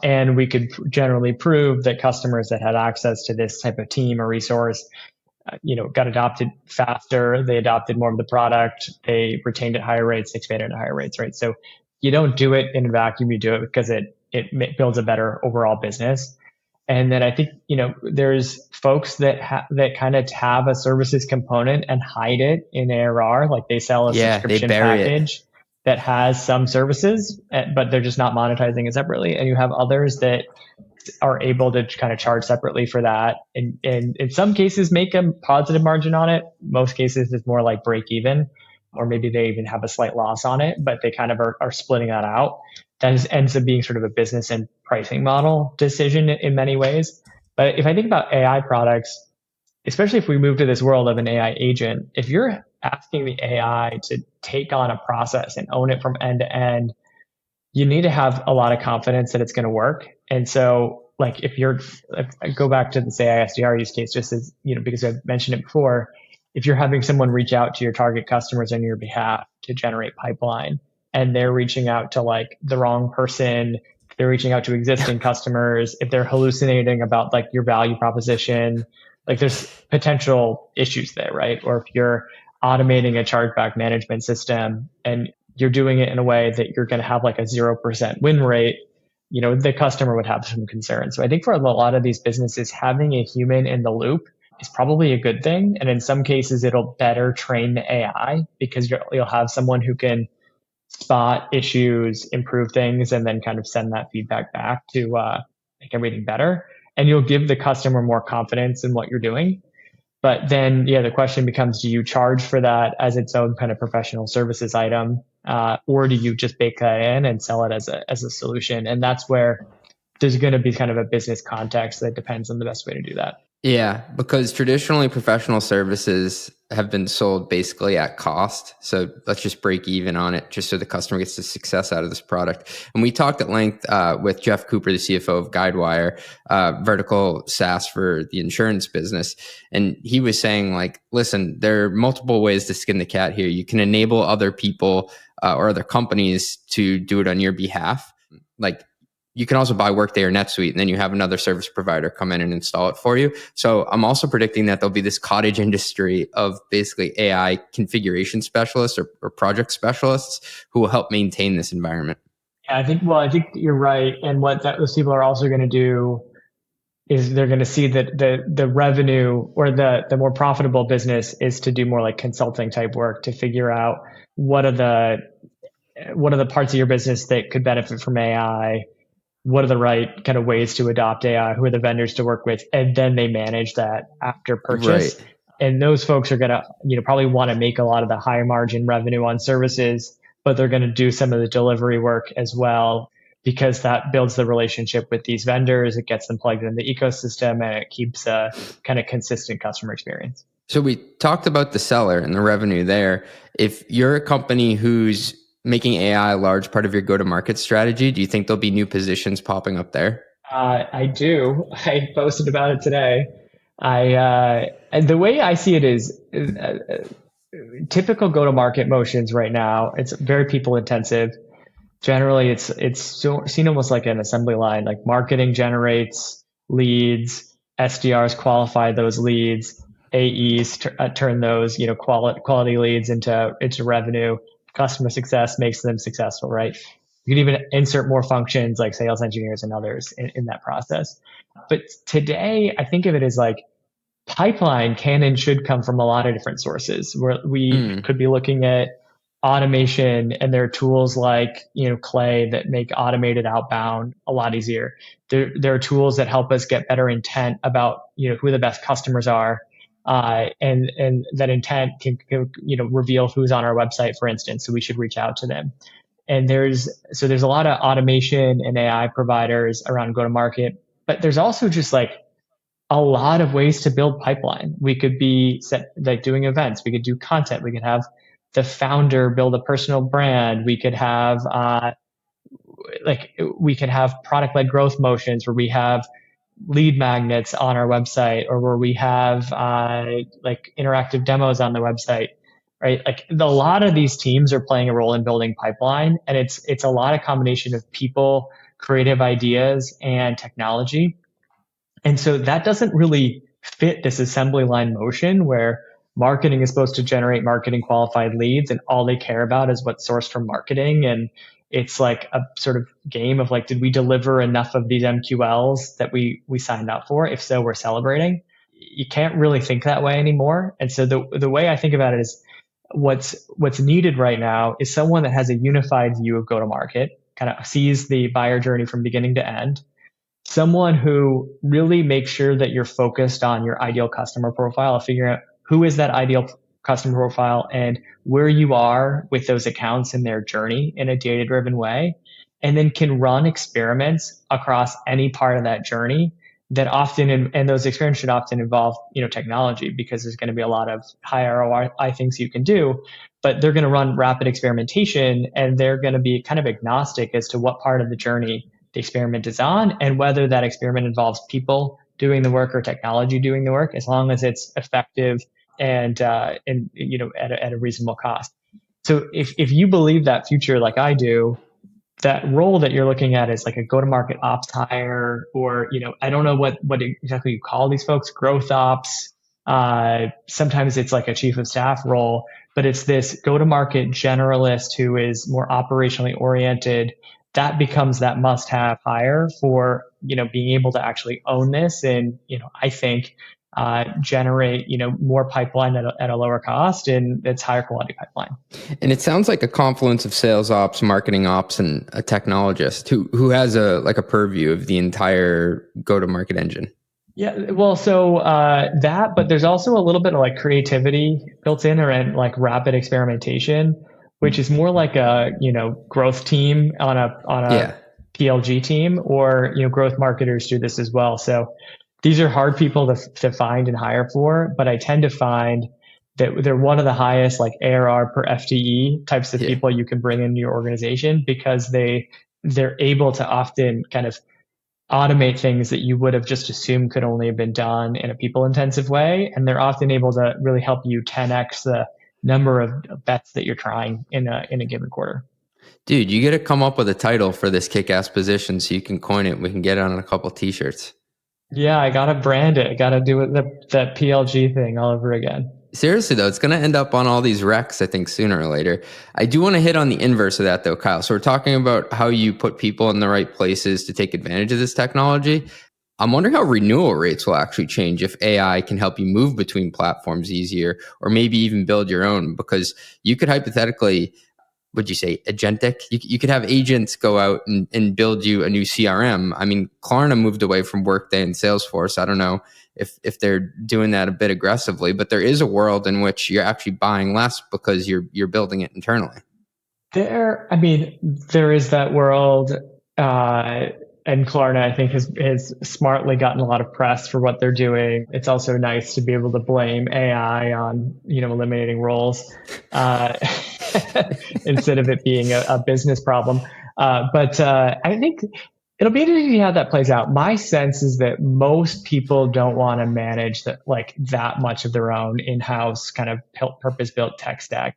And we could generally prove that customers that had access to this type of team or resource, got adopted faster. They adopted more of the product. They retained at higher rates, expanded at higher rates, right? So you don't do it in a vacuum. You do it because it builds a better overall business. And then I think, there's folks that that kind of have a services component and hide it in ARR. Like they sell a subscription package that has some services, but they're just not monetizing it separately. And you have others that are able to kind of charge separately for that. And in some cases, make a positive margin on it. Most cases, it's more like break even, or maybe they even have a slight loss on it, but they kind of are splitting that out. That ends up being sort of a business and pricing model decision in many ways. But if I think about AI products, especially if we move to this world of an AI agent, if you're asking the AI to take on a process and own it from end to end, you need to have a lot of confidence that it's going to work. And so like if I go back to this AI SDR use case, just as, because I've mentioned it before, if you're having someone reach out to your target customers on your behalf to generate pipeline, and they're reaching out to like the wrong person, they're reaching out to existing customers, if they're hallucinating about like your value proposition, like there's potential issues there, right? Or if you're automating a chargeback management system and you're doing it in a way that you're going to have like a 0% win rate, the customer would have some concern. So I think for a lot of these businesses, having a human in the loop is probably a good thing. And in some cases, it'll better train the AI because you'll have someone who can spot issues, improve things, and then kind of send that feedback back to make everything better. And you'll give the customer more confidence in what you're doing. But then, yeah, the question becomes, do you charge for that as its own kind of professional services item? Or do you just bake that in and sell it as a solution? And that's where there's going to be kind of a business context that depends on the best way to do that. Yeah, because traditionally professional services have been sold basically at cost. So let's just break even on it just so the customer gets the success out of this product. And we talked at length with Jeff Cooper, the CFO of Guidewire, vertical SaaS for the insurance business. And he was saying, like, listen, there are multiple ways to skin the cat here. You can enable other people or other companies to do it on your behalf. Like, you can also buy Workday or NetSuite, and then you have another service provider come in and install it for you. So I'm also predicting that there'll be this cottage industry of basically AI configuration specialists or project specialists who will help maintain this environment. Yeah, I think you're right. And what those people are also going to do is they're going to see that the revenue or the more profitable business is to do more like consulting type work to figure out what are the parts of your business that could benefit from AI. What are the right kind of ways to adopt AI? Who are the vendors to work with? And then they manage that after purchase. Right. And those folks are going to, probably want to make a lot of the high margin revenue on services, but they're going to do some of the delivery work as well, because that builds the relationship with these vendors. It gets them plugged into the ecosystem, and it keeps a kind of consistent customer experience. So we talked about the seller and the revenue there. If you're a company who's making AI a large part of your go-to-market strategy, do you think there'll be new positions popping up there? I do. I posted about it today. And the way I see it is typical go-to-market motions right now. It's very people intensive. Generally, it's seen almost like an assembly line. Like marketing generates leads, SDRs qualify those leads, AEs turn those quality leads into revenue. Customer success makes them successful, right? You can even insert more functions like sales engineers and others in that process. But today, I think of it as like pipeline can and should come from a lot of different sources, where we could be looking at automation, and there are tools like Clay that make automated outbound a lot easier. There are tools that help us get better intent about who the best customers are. And that intent can reveal who's on our website, for instance. So we should reach out to them. And there's a lot of automation and AI providers around go to market, but there's also just like a lot of ways to build pipeline. We could be doing events. We could do content. We could have the founder build a personal brand. We could have product led growth motions where we have lead magnets on our website, or where we have interactive demos on the website, right? Like a lot of these teams are playing a role in building pipeline, and it's a lot of combination of people, creative ideas, and technology. And so that doesn't really fit this assembly line motion where marketing is supposed to generate marketing qualified leads, and all they care about is what's sourced from marketing. And it's like a sort of game of like, did we deliver enough of these MQLs that we signed up for? If so, we're celebrating. You can't really think that way anymore. And so the way I think about it is what's needed right now is someone that has a unified view of go-to-market, kind of sees the buyer journey from beginning to end. Someone who really makes sure that you're focused on your ideal customer profile, figuring out who is that ideal customer profile and where you are with those accounts in their journey in a data-driven way, and then can run experiments across any part of that journey that often, and those experiments should often involve, technology, because there's going to be a lot of high ROI things you can do, but they're going to run rapid experimentation, and they're going to be kind of agnostic as to what part of the journey the experiment is on, and whether that experiment involves people doing the work or technology doing the work, as long as it's effective and at a reasonable cost. So if you believe that future like I do, that role that you're looking at is like a go-to-market ops hire, or I don't know what exactly you call these folks, growth ops. Sometimes it's like a chief of staff role, but it's this go-to-market generalist who is more operationally oriented. That becomes that must-have hire for being able to actually own this, and I think generate, more pipeline at a lower cost, and it's higher quality pipeline. And it sounds like a confluence of sales ops, marketing ops, and a technologist who has a purview of the entire go-to-market engine. Yeah, well, so that, but there's also a little bit of like creativity built in, or like rapid experimentation, which is more like a growth team on a PLG team, or growth marketers do this as well. So these are hard people to find and hire for, but I tend to find that they're one of the highest like ARR per FTE types of people you can bring into your organization, because they're able to often kind of automate things that you would have just assumed could only have been done in a people intensive way. And they're often able to really help you 10x the number of bets that you're trying in a given quarter. Dude, you got to come up with a title for this kick-ass position so you can coin it. We can get it on a couple t-shirts. Yeah, I got to brand it. I got to do it, that PLG thing all over again. Seriously, though, it's going to end up on all these recs, I think, sooner or later. I do want to hit on the inverse of that, though, Kyle. So we're talking about how you put people in the right places to take advantage of this technology. I'm wondering how renewal rates will actually change if AI can help you move between platforms easier, or maybe even build your own, because you could hypothetically, would you say agentic? You could have agents go out and build you a new CRM. I mean, Klarna moved away from Workday and Salesforce. I don't know if they're doing that a bit aggressively, but there is a world in which you're actually buying less because you're building it internally. There is that world, and Klarna, I think, has smartly gotten a lot of press for what they're doing. It's also nice to be able to blame AI on, eliminating roles, instead of it being a business problem. But I think it'll be interesting to see how that plays out. My sense is that most people don't want to manage that much of their own in-house kind of purpose-built tech stack.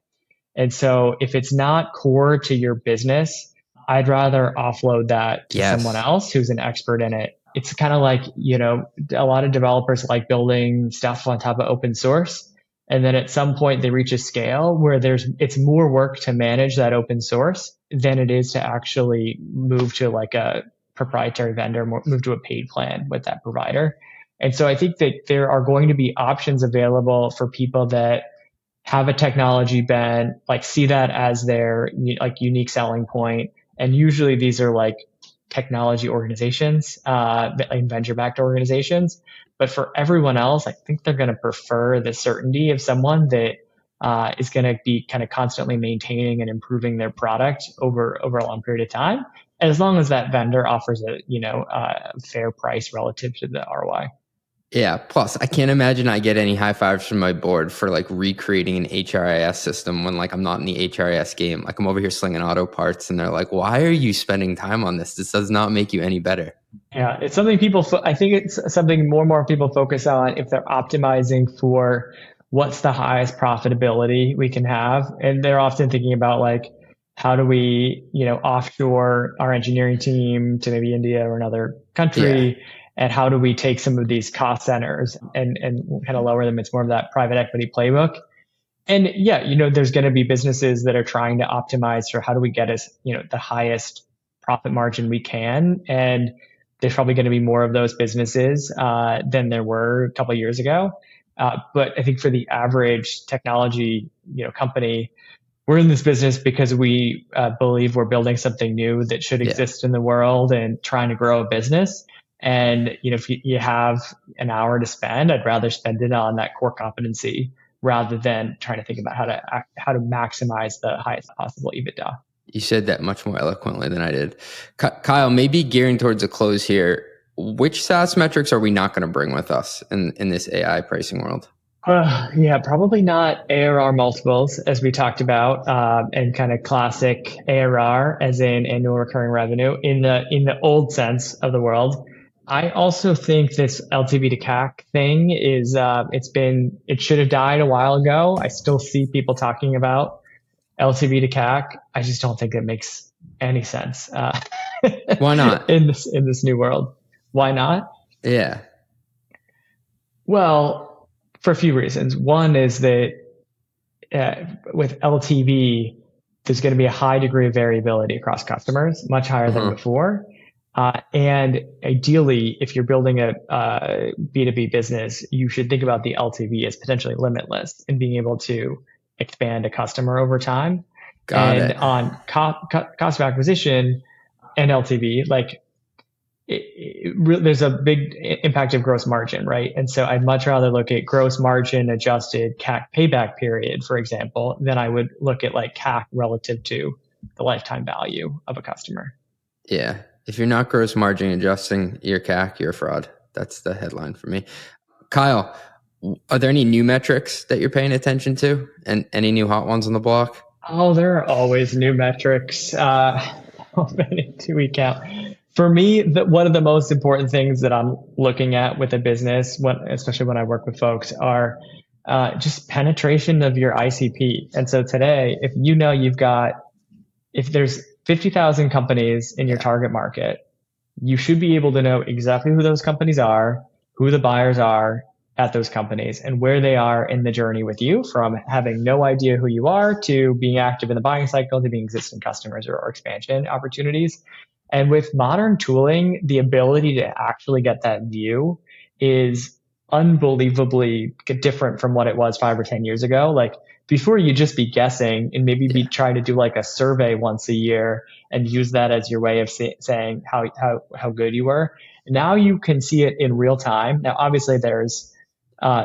And so if it's not core to your business, I'd rather offload that to someone else who's an expert in it. It's kind of like, a lot of developers like building stuff on top of open source. And then at some point they reach a scale where it's more work to manage that open source than it is to actually move to like a proprietary vendor, move to a paid plan with that provider. And so I think that there are going to be options available for people that have a technology bent, like see that as their like unique selling point. And usually these are like technology organizations, like venture-backed organizations. But for everyone else, I think they're going to prefer the certainty of someone that is going to be kind of constantly maintaining and improving their product over a long period of time, as long as that vendor offers a fair price relative to the ROI. Yeah. Plus, I can't imagine I get any high fives from my board for like recreating an HRIS system when like I'm not in the HRIS game. Like I'm over here slinging auto parts, and they're like, "Why are you spending time on this? This does not make you any better." Yeah, it's something I think it's something more and more people focus on if they're optimizing for what's the highest profitability we can have, and they're often thinking about like, how do we offshore our engineering team to maybe India or another country. Yeah. And how do we take some of these cost centers and kind of lower them? It's more of that private equity playbook. And yeah, there's going to be businesses that are trying to optimize for how do we get us, the highest profit margin we can. And there's probably going to be more of those businesses than there were a couple of years ago. But I think for the average technology, company, we're in this business because we believe we're building something new that should exist in the world and trying to grow a business. And if you have an hour to spend, I'd rather spend it on that core competency rather than trying to think about how to maximize the highest possible EBITDA. You said that much more eloquently than I did. Kyle, maybe gearing towards a close here, which SaaS metrics are we not going to bring with us in this AI pricing world? Yeah, probably not ARR multiples, as we talked about, and kind of classic ARR, as in annual recurring revenue in the old sense of the world. I also think this LTV to CAC thing is it should have died a while ago. I still see people talking about LTV to CAC. I just don't think it makes any sense. Why not? in this new world? Why not? Yeah. Well, for a few reasons. One is that with LTV, there's going to be a high degree of variability across customers, much higher than before. And ideally, if you're building a B2B business, you should think about the LTV as potentially limitless in being able to expand a customer over time. Got And it. on cost of acquisition and LTV, like there's a big impact of gross margin, right? And so I'd much rather look at gross margin adjusted CAC payback period, for example, than I would look at like CAC relative to the lifetime value of a customer. Yeah. If you're not gross margin adjusting your CAC, you're a fraud. That's the headline for me. Kyle, are there any new metrics that you're paying attention to and any new hot ones on the block? Oh, there are always new metrics. How many do we count? For me, one of the most important things that I'm looking at with a business, especially when I work with folks, are just penetration of your ICP. And so today, if you know if there's 50,000 companies in your target market, you should be able to know exactly who those companies are, who the buyers are at those companies, and where they are in the journey with you, from having no idea who you are to being active in the buying cycle to being existing customers or expansion opportunities. And with modern tooling, the ability to actually get that view is unbelievably different from what it was 5 or 10 years ago. Like before, you'd just be guessing and maybe be trying to do like a survey once a year and use that as your way of saying how good you were. Now you can see it in real time. Now, obviously, there's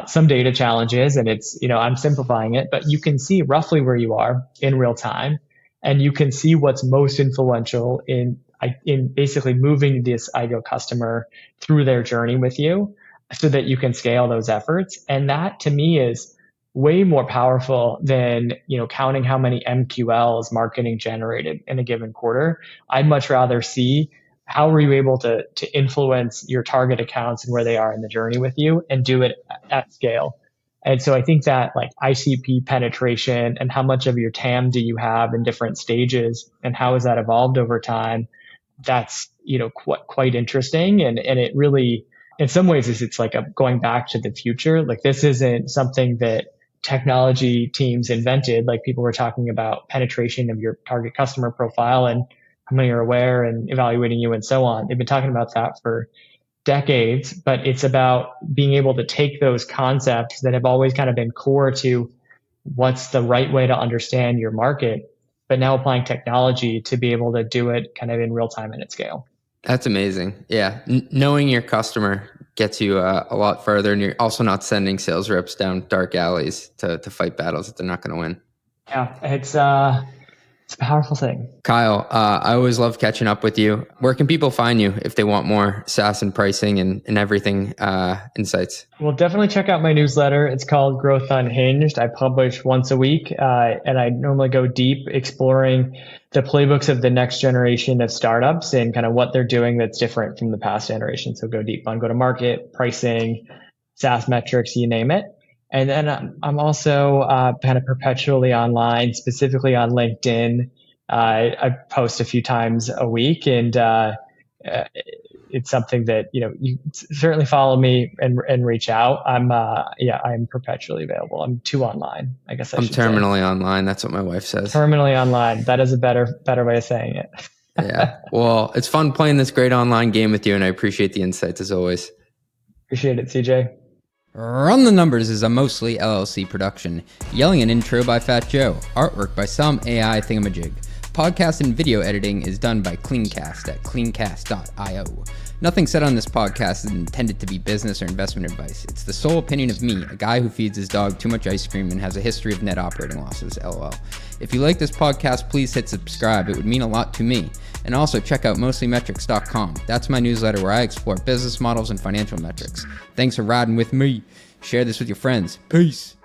some data challenges, and I'm simplifying it, but you can see roughly where you are in real time, and you can see what's most influential in basically moving this ideal customer through their journey with you, so that you can scale those efforts. And that to me is way more powerful than counting how many MQLs marketing generated in a given quarter. I'd much rather see how were you able to influence your target accounts and where they are in the journey with you, and do it at scale. And so I think that like ICP penetration and how much of your TAM do you have in different stages and how has that evolved over time, that's quite interesting. And it really, in some ways, it's like going back to the future. Like this isn't something that technology teams invented. Like people were talking about penetration of your target customer profile and how many are aware and evaluating you and so on. They've been talking about that for decades, but it's about being able to take those concepts that have always kind of been core to what's the right way to understand your market, but now applying technology to be able to do it kind of in real time and at scale. That's amazing. Yeah. Knowing your customer gets you a lot further, and you're also not sending sales reps down dark alleys to fight battles that they're not going to win. Yeah, it's a powerful thing. Kyle, I always love catching up with you. Where can people find you if they want more SaaS and pricing and everything insights? Well, definitely check out my newsletter. It's called Growth Unhinged. I publish once a week, and I normally go deep exploring the playbooks of the next generation of startups and kind of what they're doing that's different from the past generation. So go deep on go-to-market, pricing, SaaS metrics, you name it. And then I'm also kind of perpetually online, specifically on LinkedIn. I post a few times a week, and it's something that you certainly follow me and reach out. I'm perpetually available. I'm too online, I guess. I'm terminally online. That's what my wife says. Terminally online. That is a better way of saying it. Yeah. Well, it's fun playing this great online game with you, and I appreciate the insights as always. Appreciate it, CJ. Run the Numbers is a mostly LLC production. Yelling an intro by Fat Joe. Artwork by some AI thingamajig. Podcast and video editing is done by Cleancast at cleancast.io. Nothing said on this podcast is intended to be business or investment advice. It's the sole opinion of me, a guy who feeds his dog too much ice cream and has a history of net operating losses, LOL. If you like this podcast, please hit subscribe. It would mean a lot to me. And also check out mostlymetrics.com. That's my newsletter where I explore business models and financial metrics. Thanks for riding with me. Share this with your friends. Peace.